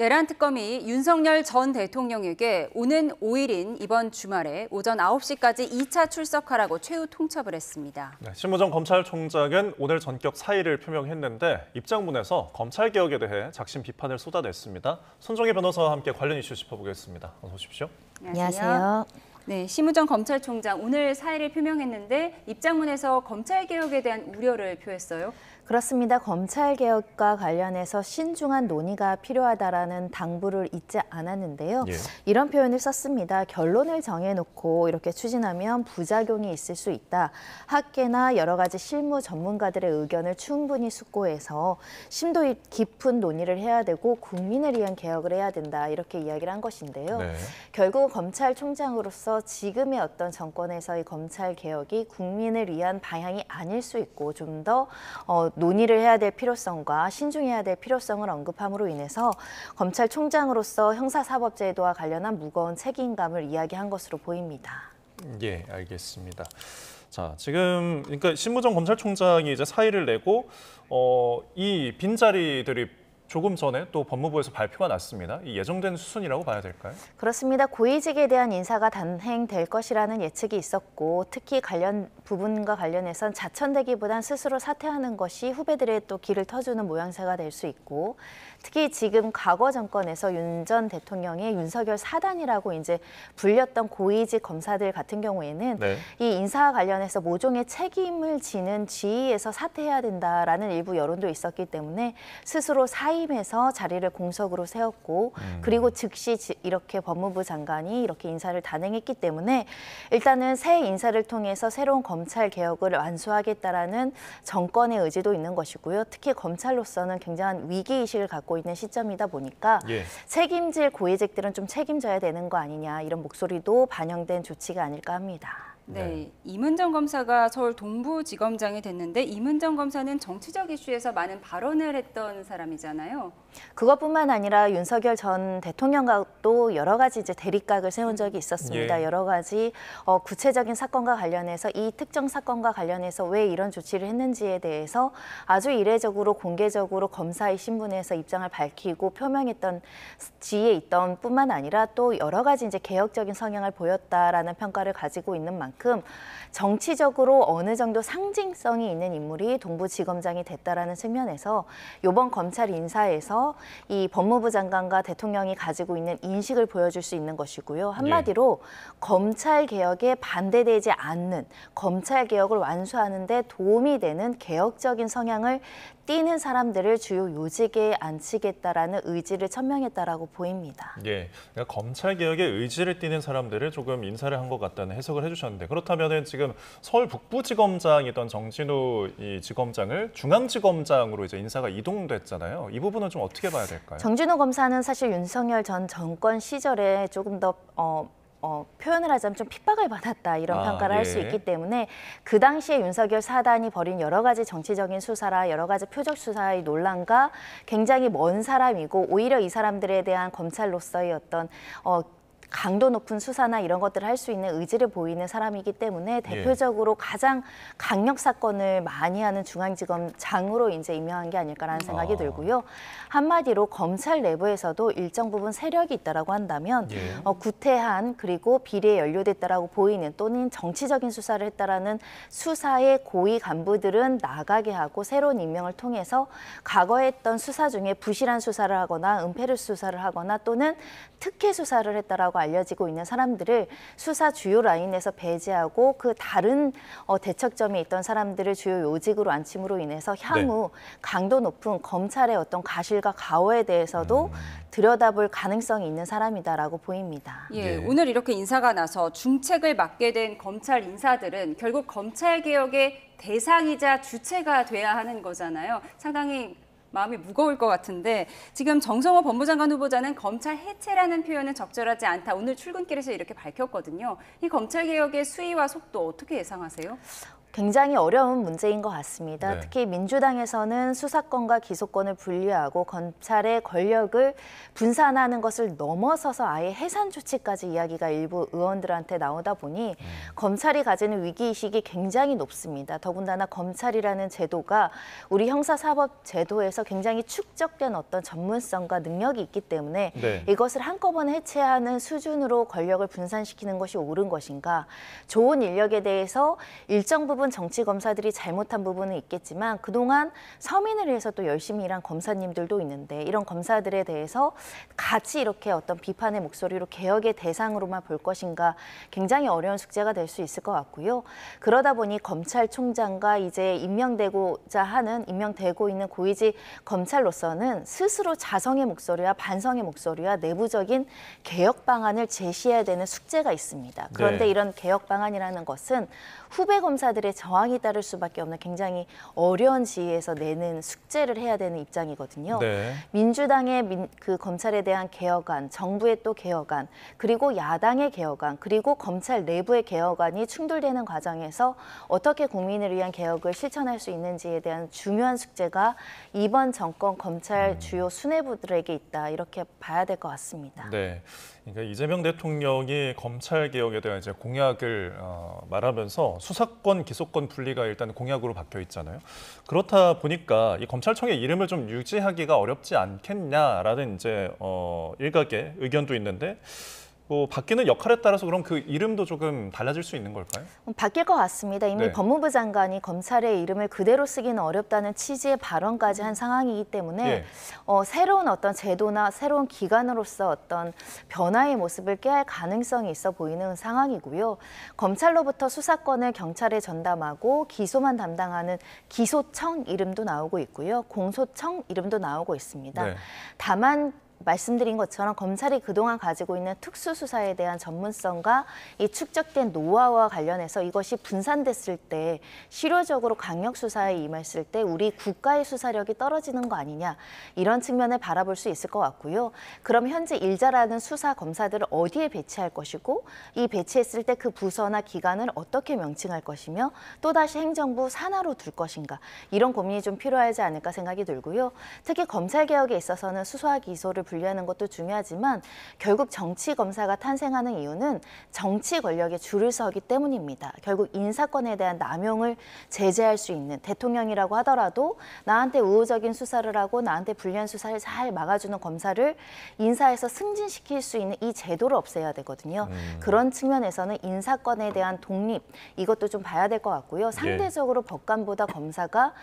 내란 특검이 윤석열 전 대통령에게 오는 5일인 이번 주말에 오전 9시까지 2차 출석하라고 최후 통첩을 했습니다. 심우정 검찰총장은 오늘 전격 사의를 표명했는데 입장문에서 검찰개혁에 대해 작심 비판을 쏟아냈습니다. 손정혜 변호사와 함께 관련 이슈 짚어보겠습니다. 어서 오십시오. 안녕하세요. 네, 심우정 검찰총장 오늘 사의를 표명했는데 입장문에서 검찰개혁에 대한 우려를 표했어요. 그렇습니다. 검찰개혁과 관련해서 신중한 논의가 필요하다라는 당부를 잊지 않았는데요. 이런 표현을 썼습니다. 결론을 정해놓고 이렇게 추진하면 부작용이 있을 수 있다. 학계나 여러 가지 실무 전문가들의 의견을 충분히 숙고해서 심도 깊은 논의를 해야 되고 국민을 위한 개혁을 해야 된다. 이렇게 이야기를 한 것인데요. 결국 검찰총장으로서 지금의 어떤 정권에서의 검찰개혁이 국민을 위한 방향이 아닐 수 있고 좀 더 논의를 해야 될 필요성과 신중해야 될 필요성을 언급함으로 인해서 검찰총장으로서 형사사법제도와 관련한 무거운 책임감을 이야기한 것으로 보입니다. 예, 알겠습니다. 자, 지금 그러니까 심우정 검찰총장이 이제 사의를 내고 이 빈자리들이 조금 전에 또 법무부에서 발표가 났습니다. 이 예정된 수순이라고 봐야 될까요? 그렇습니다. 고위직에 대한 인사가 단행될 것이라는 예측이 있었고 특히 관련 부분과 관련해선 자천되기보단 스스로 사퇴하는 것이 후배들의 또 길을 터주는 모양새가 될 수 있고 특히 지금 과거 정권에서 윤 전 대통령의 윤석열 사단이라고 이제 불렸던 고위직 검사들 같은 경우에는 이 인사와 관련해서 모종의 책임을 지는 지위에서 사퇴해야 된다라는 일부 여론도 있었기 때문에 스스로 사임해서 자리를 공석으로 세웠고 그리고 즉시 이렇게 법무부 장관이 이렇게 인사를 단행했기 때문에 일단은 새 인사를 통해서 새로운 검찰 개혁을 완수하겠다라는 정권의 의지도 있는 것이고요. 특히 검찰로서는 굉장한 위기의식을 갖고 있는 시점이다 보니까 책임질 고위직들은 좀 책임져야 되는 거 아니냐 이런 목소리도 반영된 조치가 아닐까 합니다. 네, 이문정 검사가 서울 동부지검장이 됐는데 이문정 검사는 정치적 이슈에서 많은 발언을 했던 사람이잖아요. 그것뿐만 아니라 윤석열 전 대통령과도 여러 가지 이제 대립각을 세운 적이 있었습니다. 여러 가지 구체적인 사건과 관련해서 이 특정 사건과 관련해서 왜 이런 조치를 했는지에 대해서 아주 이례적으로 공개적으로 검사의 신분에서 입장을 밝히고 표명했던 지위에 있던 뿐만 아니라 또 여러 가지 이제 개혁적인 성향을 보였다라는 평가를 가지고 있는 만큼 정치적으로 어느 정도 상징성이 있는 인물이 동부지검장이 됐다라는 측면에서 이번 검찰 인사에서 이 법무부 장관과 대통령이 가지고 있는 인식을 보여줄 수 있는 것이고요. 한마디로 검찰 개혁에 반대되지 않는 검찰 개혁을 완수하는 데 도움이 되는 개혁적인 성향을 띠는 사람들을 주요 요직에 앉히겠다라는 의지를 천명했다라고 보입니다. 그러니까 검찰 개혁의 의지를 띠는 사람들을 조금 인사를 한 것 같다는 해석을 해주셨는데 그렇다면은 지금 서울 북부지검장이던 정진우 이 지검장을 중앙지검장으로 이제 인사가 이동됐잖아요. 이 부분은 좀 어떻게 봐야 될까요? 정진우 검사는 사실 윤석열 전 정권 시절에 조금 더 표현을 하자면 좀 핍박을 받았다 이런 평가를 할 수 있기 때문에 그 당시에 윤석열 사단이 벌인 여러 가지 정치적인 수사라 여러 가지 표적 수사의 논란과 굉장히 먼 사람이고 오히려 이 사람들에 대한 검찰로서의 어떤 강도 높은 수사나 이런 것들을 할 수 있는 의지를 보이는 사람이기 때문에 대표적으로 가장 강력 사건을 많이 하는 중앙지검장으로 이제 임명한 게 아닐까라는 생각이 들고요. 한마디로 검찰 내부에서도 일정 부분 세력이 있다라고 한다면 구태한 그리고 비리에 연루됐다라고 보이는 또는 정치적인 수사를 했다라는 수사의 고위 간부들은 나가게 하고 새로운 임명을 통해서 과거에 했던 수사 중에 부실한 수사를 하거나 은폐를 수사를 하거나 또는 특혜 수사를 했다라고 알려지고 있는 사람들을 수사 주요 라인에서 배제하고 그 다른 대척점에 있던 사람들을 주요 요직으로 앉힘으로 인해서 향후 강도 높은 검찰의 어떤 가실과 가오에 대해서도 들여다볼 가능성이 있는 사람이다라고 보입니다. 오늘 이렇게 인사가 나서 중책을 맡게 된 검찰 인사들은 결국 검찰 개혁의 대상이자 주체가 돼야 하는 거잖아요. 상당히 마음이 무거울 것 같은데 지금 정성호 법무장관 후보자는 검찰 해체라는 표현은 적절하지 않다. 오늘 출근길에서 이렇게 밝혔거든요. 이 검찰개혁의 수위와 속도 어떻게 예상하세요? 굉장히 어려운 문제인 것 같습니다. 네. 특히 민주당에서는 수사권과 기소권을 분리하고 검찰의 권력을 분산하는 것을 넘어서서 아예 해산 조치까지 이야기가 일부 의원들한테 나오다 보니 검찰이 가지는 위기의식이 굉장히 높습니다. 더군다나 검찰이라는 제도가 우리 형사사법 제도에서 굉장히 축적된 어떤 전문성과 능력이 있기 때문에 네. 이것을 한꺼번에 해체하는 수준으로 권력을 분산시키는 것이 옳은 것인가. 좋은 인력에 대해서 일정 부분 정치 검사들이 잘못한 부분은 있겠지만 그동안 서민을 위해서 또 열심히 일한 검사님들도 있는데 이런 검사들에 대해서 같이 이렇게 어떤 비판의 목소리로 개혁의 대상으로만 볼 것인가 굉장히 어려운 숙제가 될 수 있을 것 같고요. 그러다 보니 검찰총장과 이제 임명되고 있는 고위직 검찰로서는 스스로 자성의 목소리와 반성의 목소리와 내부적인 개혁 방안을 제시해야 되는 숙제가 있습니다. 그런데 네. 이런 개혁 방안이라는 것은 후배 검사들의 저항이 따를 수밖에 없는 굉장히 어려운 지위에서 내는 숙제를 해야 되는 입장이거든요. 네. 민주당의 그 검찰에 대한 개혁안, 정부의 또 개혁안, 그리고 야당의 개혁안, 그리고 검찰 내부의 개혁안이 충돌되는 과정에서 어떻게 국민을 위한 개혁을 실천할 수 있는지에 대한 중요한 숙제가 이번 정권 검찰 주요 수뇌부들에게 있다. 이렇게 봐야 될 것 같습니다. 네. 그러니까 이재명 대통령이 검찰 개혁에 대한 이제 공약을 말하면서 수사권, 기소권 분리가 일단 공약으로 박혀 있잖아요. 그렇다 보니까 이 검찰청의 이름을 좀 유지하기가 어렵지 않겠냐라는 이제 일각의 의견도 있는데. 뭐 바뀌는 역할에 따라서 그럼 그 이름도 조금 달라질 수 있는 걸까요? 바뀔 것 같습니다. 이미 네. 법무부 장관이 검찰의 이름을 그대로 쓰기는 어렵다는 취지의 발언까지 한 상황이기 때문에 예. 새로운 어떤 제도나 새로운 기관으로서 어떤 변화의 모습을 꾀할 가능성이 있어 보이는 상황이고요. 검찰로부터 수사권을 경찰에 전담하고 기소만 담당하는 기소청 이름도 나오고 있고요. 공소청 이름도 나오고 있습니다. 네. 다만 말씀드린 것처럼 검찰이 그동안 가지고 있는 특수수사에 대한 전문성과 이 축적된 노하우와 관련해서 이것이 분산됐을 때 실효적으로 강력수사에 임했을 때 우리 국가의 수사력이 떨어지는 거 아니냐 이런 측면을 바라볼 수 있을 것 같고요. 그럼 현재 일 잘하는 수사 검사들을 어디에 배치할 것이고 이 배치했을 때 그 부서나 기관을 어떻게 명칭할 것이며 또다시 행정부 산하로 둘 것인가 이런 고민이 좀 필요하지 않을까 생각이 들고요. 특히 검찰개혁에 있어서는 수사와 기소를 분리하는 것도 중요하지만 결국 정치검사가 탄생하는 이유는 정치 권력에 줄을 서기 때문입니다. 결국 인사권에 대한 남용을 제재할 수 있는 대통령이라고 하더라도 나한테 우호적인 수사를 하고 나한테 불리한 수사를 잘 막아주는 검사를 인사에서 승진시킬 수 있는 이 제도를 없애야 되거든요. 그런 측면에서는 인사권에 대한 독립 이것도 좀 봐야 될 것 같고요. 상대적으로 법관보다 검사가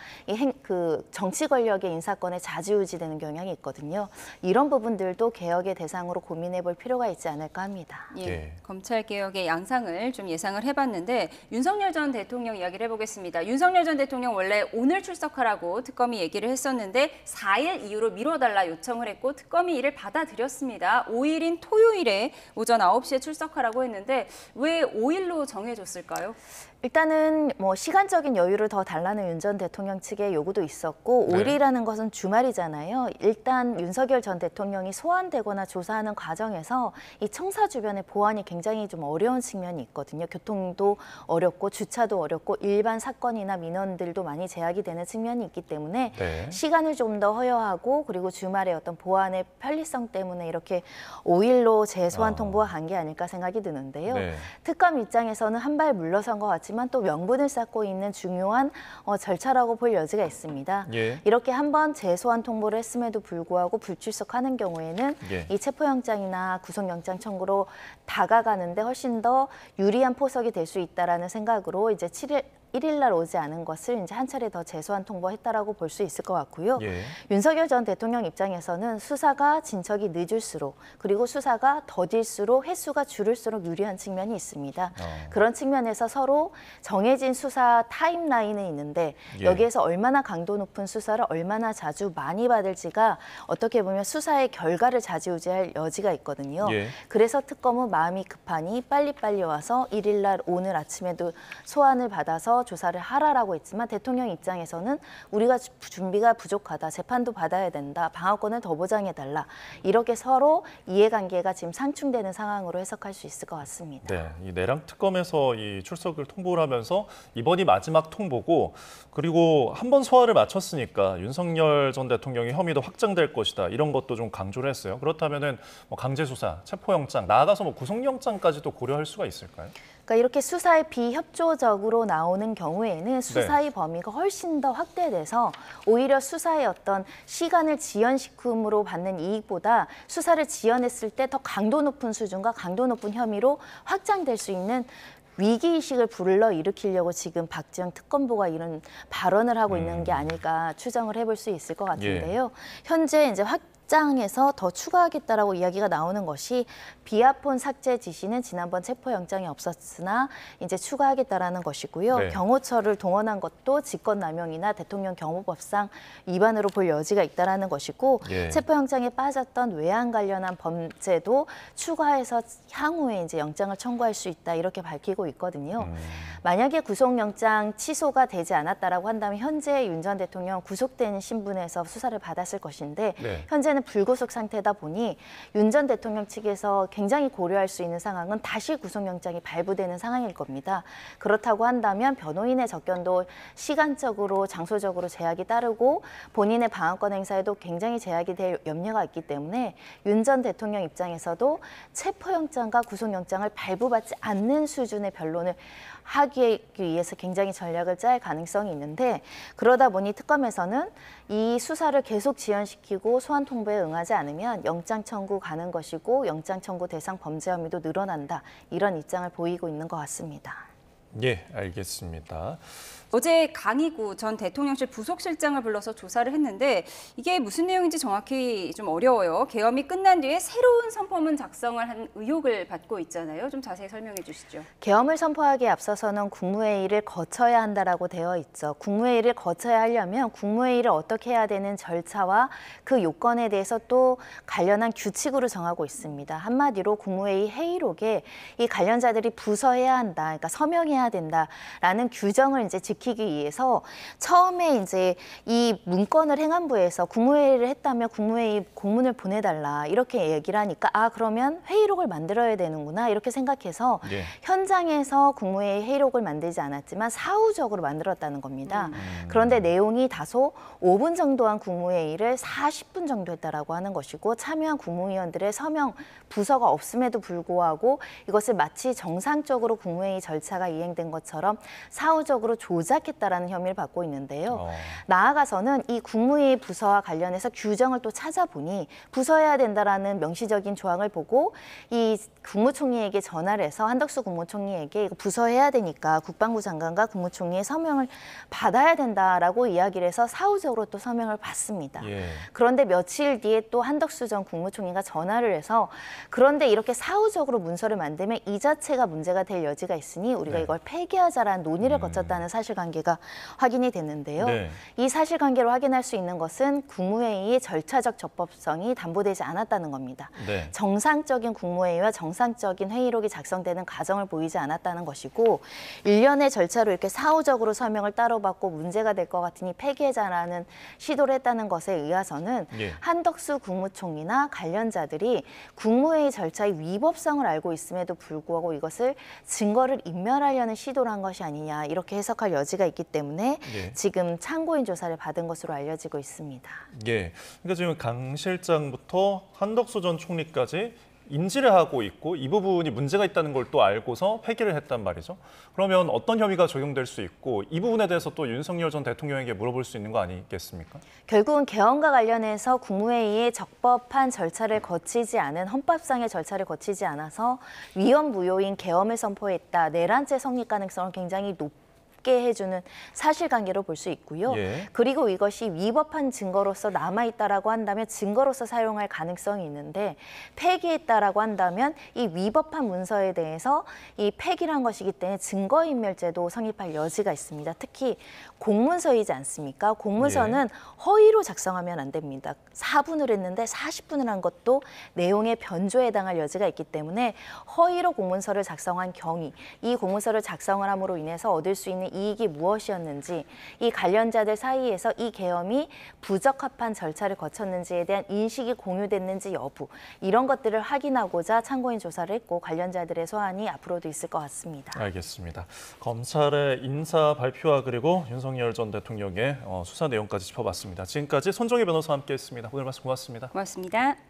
그 정치 권력의 인사권에 좌지우지되는 경향이 있거든요. 이런 부분들도 개혁의 대상으로 고민해 볼 필요가 있지 않을까 합니다. 예, 예. 검찰 개혁의 양상을 좀 예상을 해봤는데 윤석열 전 대통령 이야기를 해보겠습니다. 윤석열 전 대통령 원래 오늘 출석하라고 특검이 얘기를 했었는데 4일 이후로 미뤄달라 요청을 했고 특검이 이를 받아들였습니다. 5일인 토요일에 오전 9시에 출석하라고 했는데 왜 5일로 정해줬을까요? 일단은 뭐 시간적인 여유를 더 달라는 윤 전 대통령 측의 요구도 있었고 네. 5일이라는 것은 주말이잖아요. 일단 윤석열 전 대통령이 소환되거나 조사하는 과정에서 이 청사 주변의 보안이 굉장히 좀 어려운 측면이 있거든요. 교통도 어렵고 주차도 어렵고 일반 사건이나 민원들도 많이 제약이 되는 측면이 있기 때문에 네. 시간을 좀 더 허용하고 그리고 주말에 어떤 보안의 편리성 때문에 이렇게 5일로 재소환 통보가 간 게 아닐까 생각이 드는데요. 네. 특검 입장에서는 한 발 물러선 것 같지만 또 명분을 쌓고 있는 중요한 절차라고 볼 여지가 있습니다. 예. 이렇게 한번 재소환 통보를 했음에도 불구하고 불출석하는 경우에는 예. 이 체포영장이나 구속영장 청구로 다가가는데 훨씬 더 유리한 포석이 될 수 있다라는 생각으로 이제 1일 날 오지 않은 것을 이제 한 차례 더 재소환 통보했다라고 볼 수 있을 것 같고요. 예. 윤석열 전 대통령 입장에서는 수사가 진척이 늦을수록 그리고 수사가 더딜수록 횟수가 줄을수록 유리한 측면이 있습니다. 그런 측면에서 서로 정해진 수사 타임라인은 있는데 예. 여기에서 얼마나 강도 높은 수사를 얼마나 자주 많이 받을지가 어떻게 보면 수사의 결과를 좌지우지할 여지가 있거든요. 예. 그래서 특검은 마음이 급하니 빨리빨리 와서 1일 날 오늘 아침에도 소환을 받아서 받아서 조사를 하라라고 했지만 대통령 입장에서는 우리가 준비가 부족하다, 재판도 받아야 된다, 방어권을 더 보장해달라 이렇게 서로 이해관계가 지금 상충되는 상황으로 해석할 수 있을 것 같습니다. 네, 이 내랑 특검에서 이 출석을 통보를 하면서 이번이 마지막 통보고 그리고 한 번 소화를 마쳤으니까 윤석열 전 대통령의 혐의도 확장될 것이다 이런 것도 좀 강조를 했어요. 그렇다면은 뭐 강제 수사, 체포영장 나아가서 뭐 구속영장까지도 고려할 수가 있을까요? 그러니까 이렇게 수사에 비협조적으로 나오는 경우에는 수사의 범위가 훨씬 더 확대돼서 오히려 수사의 어떤 시간을 지연시킴으로 받는 이익보다 수사를 지연했을 때 더 강도 높은 수준과 강도 높은 혐의로 확장될 수 있는 위기의식을 불러일으키려고 지금 박지원 특검보가 이런 발언을 하고 있는 게 아닐까 추정을 해볼 수 있을 것 같은데요. 현재 이제 확장해서 더 추가하겠다라고 이야기가 나오는 것이 비아폰 삭제 지시는 지난번 체포영장이 없었으나 이제 추가하겠다라는 것이고요. 네. 경호처를 동원한 것도 직권남용이나 대통령 경호법상 위반으로 볼 여지가 있다라는 것이고 예. 체포영장에 빠졌던 외환 관련한 범죄도 추가해서 향후에 이제 영장을 청구할 수 있다 이렇게 밝히고 있거든요. 만약에 구속영장 취소가 되지 않았다라고 한다면 현재 윤 전 대통령 구속된 신분에서 수사를 받았을 것인데 네. 현재는 불구속 상태다 보니 윤 전 대통령 측에서 굉장히 고려할 수 있는 상황은 다시 구속영장이 발부되는 상황일 겁니다. 그렇다고 한다면 변호인의 접견도 시간적으로 장소적으로 제약이 따르고 본인의 방어권 행사에도 굉장히 제약이 될 염려가 있기 때문에 윤 전 대통령 입장에서도 체포영장과 구속영장을 발부받지 않는 수준의 변론을 하기 위해서 굉장히 전략을 짤 가능성이 있는데 그러다 보니 특검에서는 이 수사를 계속 지연시키고 소환 통보에 응하지 않으면 영장 청구 가는 것이고 영장 청구 대상 범죄 혐의도 늘어난다 이런 입장을 보이고 있는 것 같습니다. 예, 알겠습니다. 어제 강희구 전 대통령실 부속실장을 불러서 조사를 했는데 이게 무슨 내용인지 정확히 좀 어려워요. 계엄이 끝난 뒤에 새로운 선포문 작성을 한 의혹을 받고 있잖아요. 좀 자세히 설명해 주시죠. 계엄을 선포하기에 앞서서는 국무회의를 거쳐야 한다라고 되어 있죠. 국무회의를 거쳐야 하려면 국무회의를 어떻게 해야 되는 절차와 그 요건에 대해서 또 관련한 규칙으로 정하고 있습니다. 한마디로 국무회의 회의록에 이 관련자들이 부서해야 한다, 그러니까 서명해야 된다라는 규정을 이제 지키기 위해서 처음에 이제 이 문건을 행안부에서 국무회의를 했다면 국무회의 공문을 보내달라 이렇게 얘기를 하니까 아 그러면 회의록을 만들어야 되는구나 이렇게 생각해서 예. 현장에서 국무회의 회의록을 만들지 않았지만 사후적으로 만들었다는 겁니다. 그런데 내용이 다소 5분 정도 한 국무회의를 40분 정도 했다라고 하는 것이고 참여한 국무위원들의 서명 부서가 없음에도 불구하고 이것을 마치 정상적으로 국무회의 절차가 이행된 것처럼 사후적으로 조작했다라는 혐의를 받고 있는데요. 나아가서는 이 국무회의 부서와 관련해서 규정을 또 찾아보니 부서해야 된다라는 명시적인 조항을 보고 이 국무총리에게 전화를 해서 한덕수 국무총리에게 이거 부서해야 되니까 국방부 장관과 국무총리의 서명을 받아야 된다라고 이야기를 해서 사후적으로 또 서명을 받습니다. 예. 그런데 며칠 뒤에 또 한덕수 전 국무총리가 전화를 해서 그런데 이렇게 사후적으로 문서를 만들면 이 자체가 문제가 될 여지가 있으니 우리가 네. 이걸 폐기하자라는 논의를 거쳤다는 사실관계가 확인이 됐는데요. 네. 이 사실관계로 확인할 수 있는 것은 국무회의의 절차적 적법성이 담보되지 않았다는 겁니다. 네. 정상적인 국무회의와 정상적인 회의록이 작성되는 과정을 보이지 않았다는 것이고 일련의 절차로 이렇게 사후적으로 서명을 따로 받고 문제가 될 것 같으니 폐기하자라는 시도를 했다는 것에 의해서는 예. 한덕수 국무총리나 관련자들이 국무회의 절차의 위법성을 알고 있음에도 불구하고 이것을 증거를 인멸하려는 시도를 한 것이 아니냐 이렇게 해석할 여지가 있기 때문에 예. 지금 참고인 조사를 받은 것으로 알려지고 있습니다. 예. 그러니까 지금 강 실장부터 한덕수 전 총리까지 인지를 하고 있고 이 부분이 문제가 있다는 걸 또 알고서 폐기를 했단 말이죠. 그러면 어떤 혐의가 적용될 수 있고 이 부분에 대해서 또 윤석열 전 대통령에게 물어볼 수 있는 거 아니겠습니까? 결국은 계엄과 관련해서 국무회의의 적법한 절차를 거치지 않은 헌법상의 절차를 거치지 않아서 위헌 무효인 계엄을 선포했다. 내란죄 성립 가능성을 굉장히 높게 해주는 사실관계로 볼 수 있고요. 예. 그리고 이것이 위법한 증거로서 남아있다라고 한다면 증거로서 사용할 가능성이 있는데 폐기했다라고 한다면 이 위법한 문서에 대해서 이 폐기란 것이기 때문에 증거인멸죄도 성립할 여지가 있습니다. 특히 공문서이지 않습니까? 공문서는 허위로 작성하면 안 됩니다. 4분을 했는데 40분을 한 것도 내용의 변조에 해당할 여지가 있기 때문에 허위로 공문서를 작성한 경위, 이 공문서를 작성을 함으로 인해서 얻을 수 있는 가져가는 이익이 무엇이었는지, 이 관련자들 사이에서 이 계엄이 부적합한 절차를 거쳤는지에 대한 인식이 공유됐는지 여부, 이런 것들을 확인하고자 참고인 조사를 했고 관련자들의 소환이 앞으로도 있을 것 같습니다. 알겠습니다. 검찰의 인사 발표와 그리고 윤석열 전 대통령의 수사 내용까지 짚어봤습니다. 지금까지 손정혜 변호사와 함께했습니다. 오늘 말씀 고맙습니다. 고맙습니다.